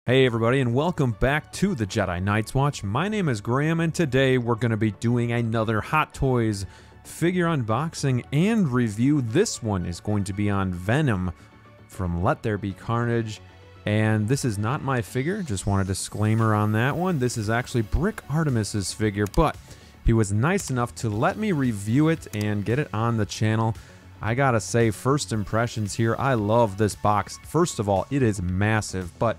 Hey everybody, and welcome back to the Jedi Knights Watch. My name is Graham, and today we're going to be doing another Hot Toys figure unboxing and review. This one is going to be on Venom from Let There Be Carnage, and this is not my figure, just want a disclaimer on that one. This is actually Brick Artemis's figure, but he was nice enough to let me review it and get it on the channel. I gotta say, first impressions here, I love this box. First of all, it is massive, but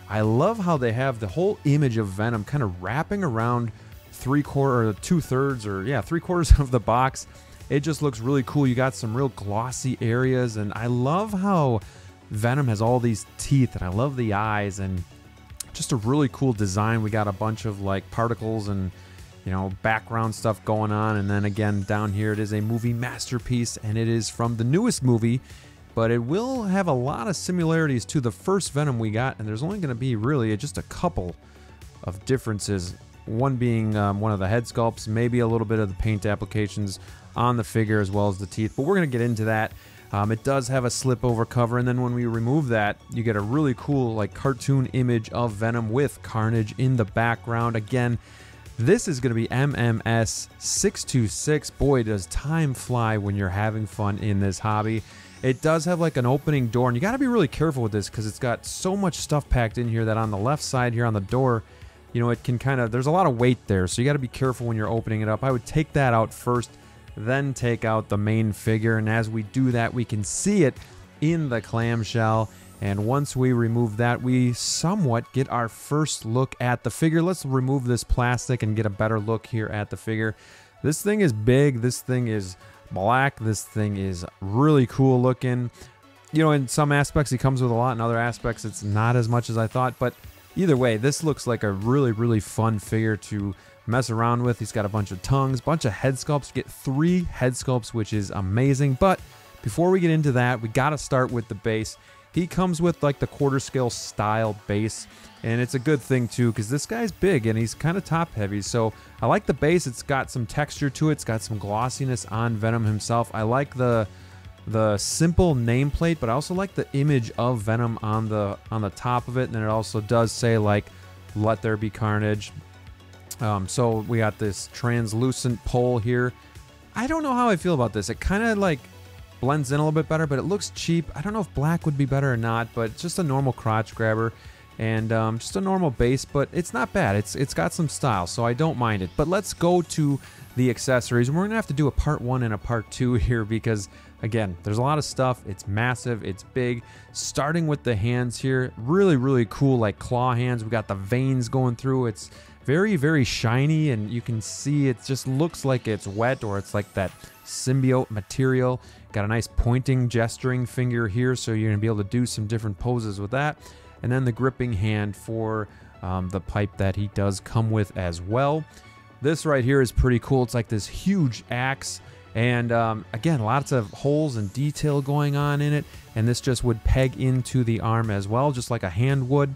I love how they have the whole image of Venom kind of wrapping around three-quarters of the box. It just looks really cool. You got some real glossy areas, and I love how Venom has all these teeth, and I love the eyes, and just a really cool design. We got a bunch of like particles and background stuff going on, and then again down here it is a movie masterpiece, and it is from the newest movie, but it will have a lot of similarities to the first Venom we got, and there's only going to be really just a couple of differences. One being one of the head sculpts, maybe a little bit of the paint applications on the figure as well as the teeth, but we're going to get into that. It does have a slip over cover, and then when we remove that, you get a really cool like cartoon image of Venom with Carnage in the background. Again, this is going to be MMS 626. Boy, does time fly when you're having fun in this hobby. It does have like an opening door, and you got to be really careful with this because it's got so much stuff packed in here that on the left side here on the door, it can there's a lot of weight there, so you got to be careful when you're opening it up. I would take that out first, then take out the main figure, and as we do that, we can see it in the clamshell. And once we remove that, we somewhat get our first look at the figure. Let's remove this plastic and get a better look here at the figure. This thing is big. This thing is black. This thing is really cool looking. In some aspects he comes with a lot, in other aspects it's not as much as I thought, but either way, this looks like a really fun figure to mess around with. He's got a bunch of tongues, bunch of head sculpts. You get 3 head sculpts, which is amazing. But before we get into that, we got to start with the base. He comes with like the quarter scale style base, and it's a good thing too because this guy's big and he's kind of top heavy. So I like the base. It's got some texture to it. It's got some glossiness on Venom himself. I like the simple nameplate, but I also like the image of Venom on the top of it, and then it also does say like Let There Be Carnage. So we got this translucent pole here. I don't know how I feel about this. It kind of like blends in a little bit better, but it looks cheap. I don't know if black would be better or not, but it's just a normal crotch grabber and just a normal base, but it's not bad. It's got some style, so I don't mind it. But let's go to the accessories. We're gonna have to do a part 1 and a part 2 here because again, there's a lot of stuff. It's massive, it's big. Starting with the hands here, really cool like claw hands. We got the veins going through. It's very shiny, and you can see it just looks like it's wet, or it's like that symbiote material. Got a nice pointing gesturing finger here, so you're gonna be able to do some different poses with that. And then the gripping hand for the pipe that he does come with as well. This right here is pretty cool. It's like this huge axe, and again, lots of holes and detail going on in it, and this just would peg into the arm as well, just like a hand would.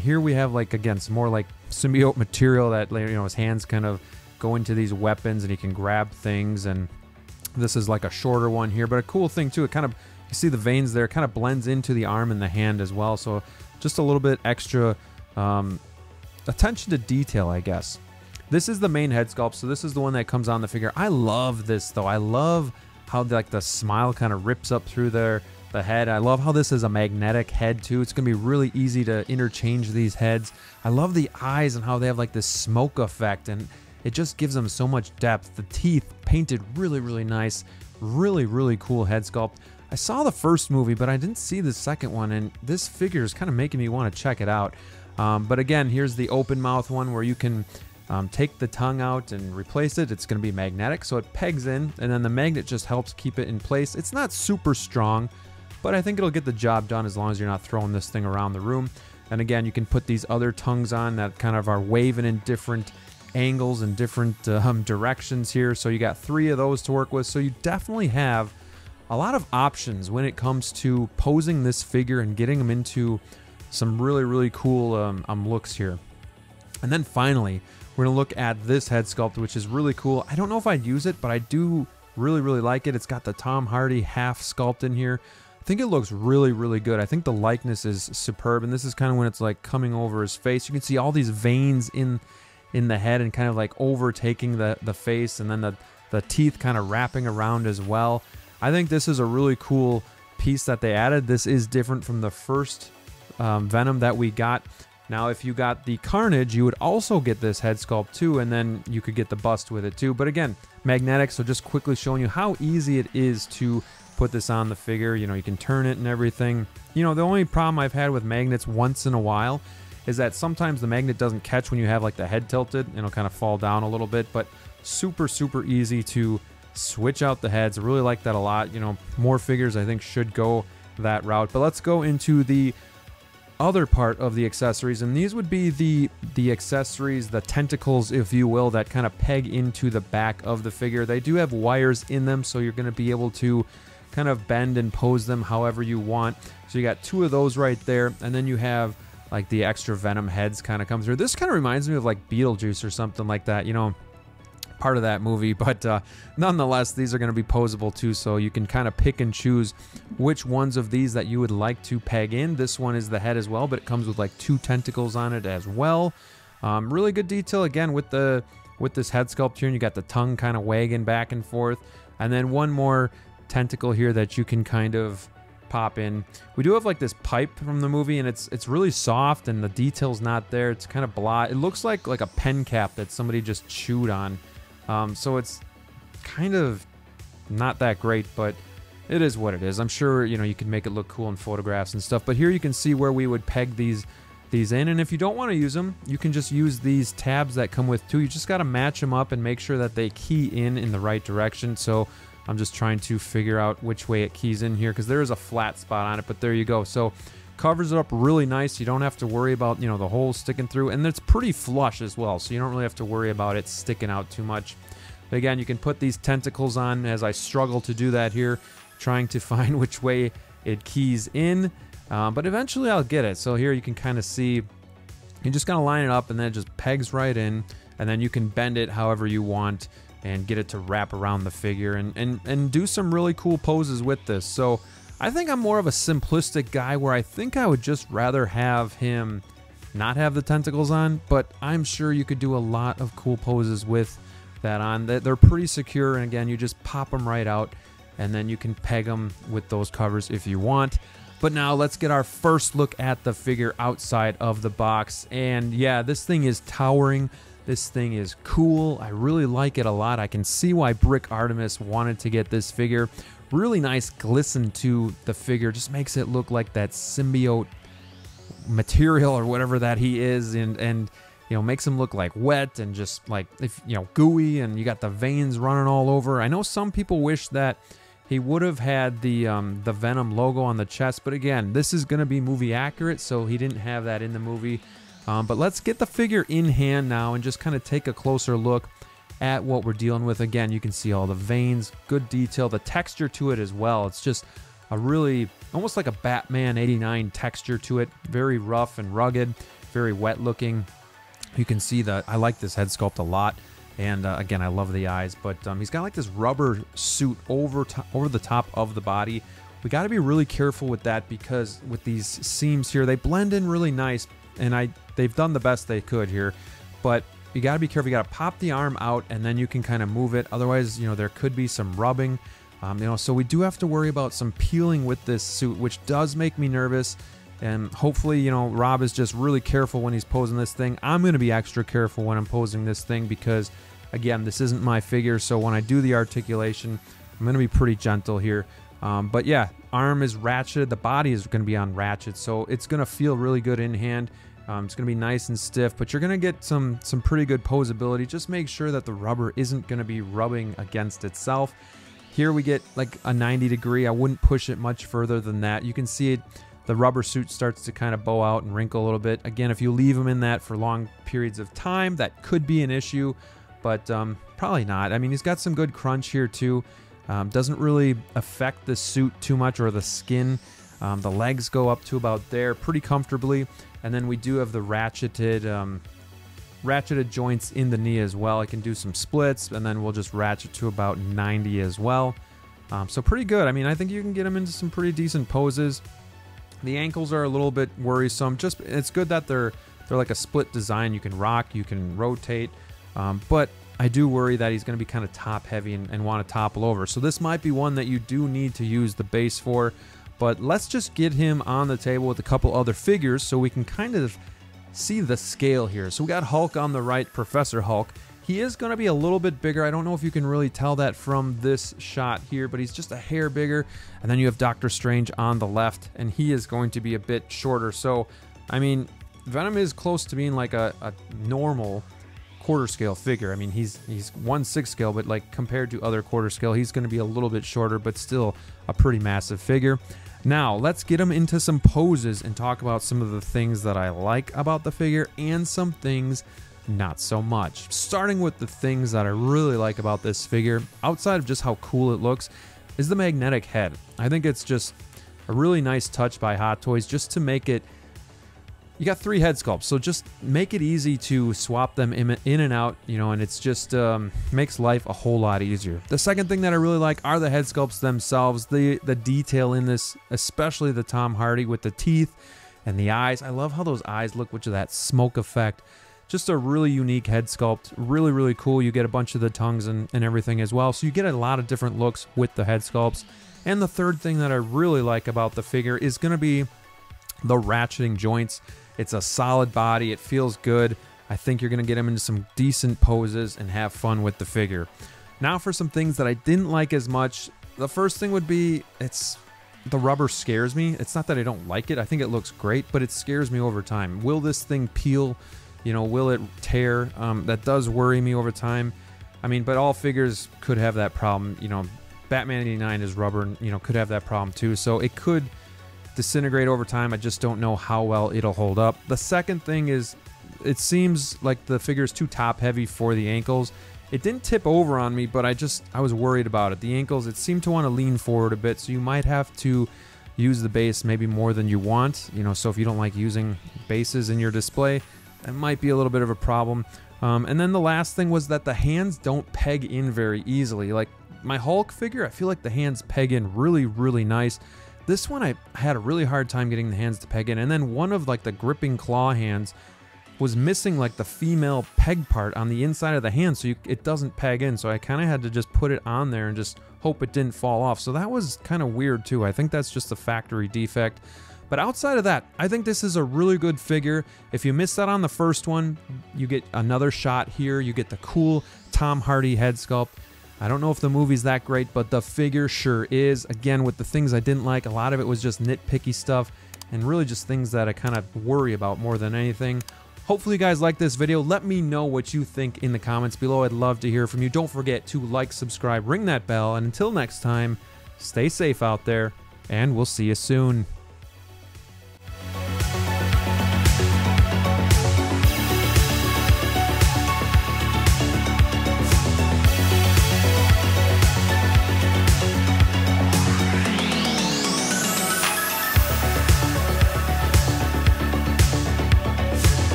Here we have like, again, some more like symbiote material that his hands kind of go into these weapons and he can grab things, and this is like a shorter one here, but a cool thing too, it kind of, you see the veins there, kind of blends into the arm and the hand as well, so just a little bit extra attention to detail, I guess. This is the main head sculpt, so this is the one that comes on the figure. I love this though. I love how like the smile kind of rips up through the head. I love how this is a magnetic head too. It's gonna be really easy to interchange these heads. I love the eyes and how they have like this smoke effect, and it just gives them so much depth. The teeth painted really nice. Really cool head sculpt. I saw the first movie, but I didn't see the second one, and this figure is kind of making me want to check it out. But again, here's the open mouth one where you can take the tongue out and replace it. It's going to be magnetic, so it pegs in, and then the magnet just helps keep it in place. It's not super strong, but I think it'll get the job done as long as you're not throwing this thing around the room. And again, you can put these other tongues on that kind of are waving in different angles and different directions here. So you got 3 of those to work with. So you definitely have a lot of options when it comes to posing this figure and getting them into some really cool looks here. And then finally, we're gonna look at this head sculpt, which is really cool. I don't know if I'd use it, but I do really like it. It's got the Tom Hardy half sculpt in here. think it looks really, really good. I think the likeness is superb, and this is kind of when it's like coming over his face. You can see all these veins in the head and kind of like overtaking the face, and then the teeth kind of wrapping around as well. I think this is a really cool piece that they added. This is different from the first Venom that we got. Now, if you got the Carnage, you would also get this head sculpt too, and then you could get the bust with it too. But again, magnetic, so just quickly showing you how easy it is to put this on the figure. You know, you can turn it and everything. You know, the only problem I've had with magnets once in a while is that sometimes the magnet doesn't catch when you have like the head tilted, and it'll kind of fall down a little bit, but super, super easy to switch out the heads. I really like that a lot. You know, more figures I think should go that route. But let's go into the other part of the accessories, and these would be the accessories, the tentacles, if you will, that kind of peg into the back of the figure. They do have wires in them, so you're going to be able to kind of bend and pose them however you want. So you got 2 of those right there, and then you have like the extra Venom heads kind of come through. This kind of reminds me of like Beetlejuice or something like that, you know, part of that movie. But nonetheless, these are going to be posable too, so you can kind of pick and choose which ones of these that you would like to peg in. This one is the head as well, but it comes with like 2 tentacles on it as well. Really good detail again with this head sculpt here, and you got the tongue kind of wagging back and forth, and then one more tentacle here that you can kind of pop in. We do have like this pipe from the movie, and it's really soft, and the detail's not there. It's kind of blah. It looks like a pen cap that somebody just chewed on. So it's kind of not that great, but it is what it is. I'm sure, you know, you can make it look cool in photographs and stuff, but here you can see where we would peg these in, and if you don't want to use them, you can just use these tabs that come with too. You just got to match them up and make sure that they key in the right direction. So I'm just trying to figure out which way it keys in here, because there is a flat spot on it, but there you go. So covers it up really nice. You don't have to worry about, you know, the holes sticking through, and it's pretty flush as well, so you don't really have to worry about it sticking out too much. But again, you can put these tentacles on, as I struggle to do that here, trying to find which way it keys in, but eventually I'll get it. So here you can kind of see, you just gotta line it up, and then it just pegs right in, and then you can bend it however you want and get it to wrap around the figure and do some really cool poses with this. So I think I'm more of a simplistic guy, where I think I would just rather have him not have the tentacles on, but I'm sure you could do a lot of cool poses with that on. They're pretty secure, and again, you just pop them right out, and then you can peg them with those covers if you want. But now let's get our first look at the figure outside of the box, and yeah, this thing is towering. This thing is cool. I really like it a lot. I can see why Brick Artemis wanted to get this figure. Really nice glisten to the figure. Just makes it look like that symbiote material or whatever that he is, and you know, makes him look like wet and just like, if you know, gooey, and you got the veins running all over. I know some people wish that he would have had the Venom logo on the chest, but again, this is going to be movie accurate, so he didn't have that in the movie. But let's get the figure in hand now and just kind of take a closer look at what we're dealing with. Again, you can see all the veins, good detail, the texture to it as well. It's just a really, almost like a Batman 89 texture to it. Very rough and rugged, very wet looking. You can see that I like this head sculpt a lot. And again, I love the eyes, but he's got like this rubber suit over the top of the body. We got to be really careful with that, because with these seams here, they blend in really nice, and they've done the best they could here, but you got to be careful. You got to pop the arm out, and then you can kind of move it. Otherwise, you know, there could be some rubbing, you know, so we do have to worry about some peeling with this suit, which does make me nervous. And hopefully, you know, Rob is just really careful when he's posing this thing. I'm going to be extra careful when I'm posing this thing, because again, this isn't my figure, so when I do the articulation, I'm going to be pretty gentle here. But yeah, arm is ratcheted, the body is going to be on ratchet, so it's going to feel really good in hand. It's going to be nice and stiff, but you're going to get some pretty good posability. Just make sure that the rubber isn't going to be rubbing against itself. Here we get like a 90 degree. I wouldn't push it much further than that. You can see it, the rubber suit starts to kind of bow out and wrinkle a little bit. Again, if you leave them in that for long periods of time, that could be an issue, but probably not. I mean, he's got some good crunch here too. Doesn't really affect the suit too much, or the skin. The legs go up to about there pretty comfortably, and then we do have the ratcheted joints in the knee as well. I can do some splits, and then we'll just ratchet to about 90 as well. So pretty good. I mean, I think you can get him into some pretty decent poses. The ankles are a little bit worrisome. Just it's good that they're like a split design. You can rock, you can rotate, but I do worry that he's going to be kind of top heavy and want to topple over. So this might be one that you do need to use the base for. But let's just get him on the table with a couple other figures so we can kind of see the scale here. So we got Hulk on the right, Professor Hulk. He is going to be a little bit bigger. I don't know if you can really tell that from this shot here, but he's just a hair bigger. And then you have Doctor Strange on the left, and he is going to be a bit shorter. So, I mean, Venom is close to being like a normal quarter scale figure. I mean, he's 1/6 scale, but like compared to other quarter scale, he's going to be a little bit shorter, but still a pretty massive figure. Now, let's get him into some poses and talk about some of the things that I like about the figure and some things not so much. Starting with the things that I really like about this figure, outside of just how cool it looks, is the magnetic head. I think it's just a really nice touch by Hot Toys just to make it. You got 3 head sculpts, so just make it easy to swap them in and out, you know, and it's just makes life a whole lot easier. The second thing that I really like are the head sculpts themselves, the detail in this, especially the Tom Hardy with the teeth and the eyes. I love how those eyes look with that smoke effect. Just a really unique head sculpt, really, really cool. You get a bunch of the tongues and everything as well, so you get a lot of different looks with the head sculpts. And the third thing that I really like about the figure is going to be the ratcheting joints. It's a solid body. It feels good. I think you're going to get him into some decent poses and have fun with the figure. Now for some things that I didn't like as much. The first thing would be the rubber scares me. It's not that I don't like it. I think it looks great, but it scares me over time. Will this thing peel? You know, will it tear? That does worry me over time. I mean, but all figures could have that problem. You know, Batman 89 is rubber and, you know, could have that problem too. So it could disintegrate over time. I just don't know how well it'll hold up. The second thing is it seems like the figure is too top heavy for the ankles. It didn't tip over on me, but I was worried about it. The ankles, it seemed to want to lean forward a bit, so you might have to use the base maybe more than you want. You know, so if you don't like using bases in your display, that might be a little bit of a problem. And then the last thing was that the hands don't peg in very easily. Like my Hulk figure, I feel like the hands peg in really, really nice. This one, I had a really hard time getting the hands to peg in. And then one of like the gripping claw hands was missing like the female peg part on the inside of the hand, so it doesn't peg in. So I kind of had to just put it on there and just hope it didn't fall off. So that was kind of weird too. I think that's just a factory defect. But outside of that, I think this is a really good figure. If you missed out on the first one, you get another shot here. You get the cool Tom Hardy head sculpt. I don't know if the movie's that great, but the figure sure is. Again, with the things I didn't like, a lot of it was just nitpicky stuff and really just things that I kind of worry about more than anything. Hopefully you guys like this video. Let me know what you think in the comments below. I'd love to hear from you. Don't forget to like, subscribe, ring that bell, and until next time, stay safe out there, and we'll see you soon.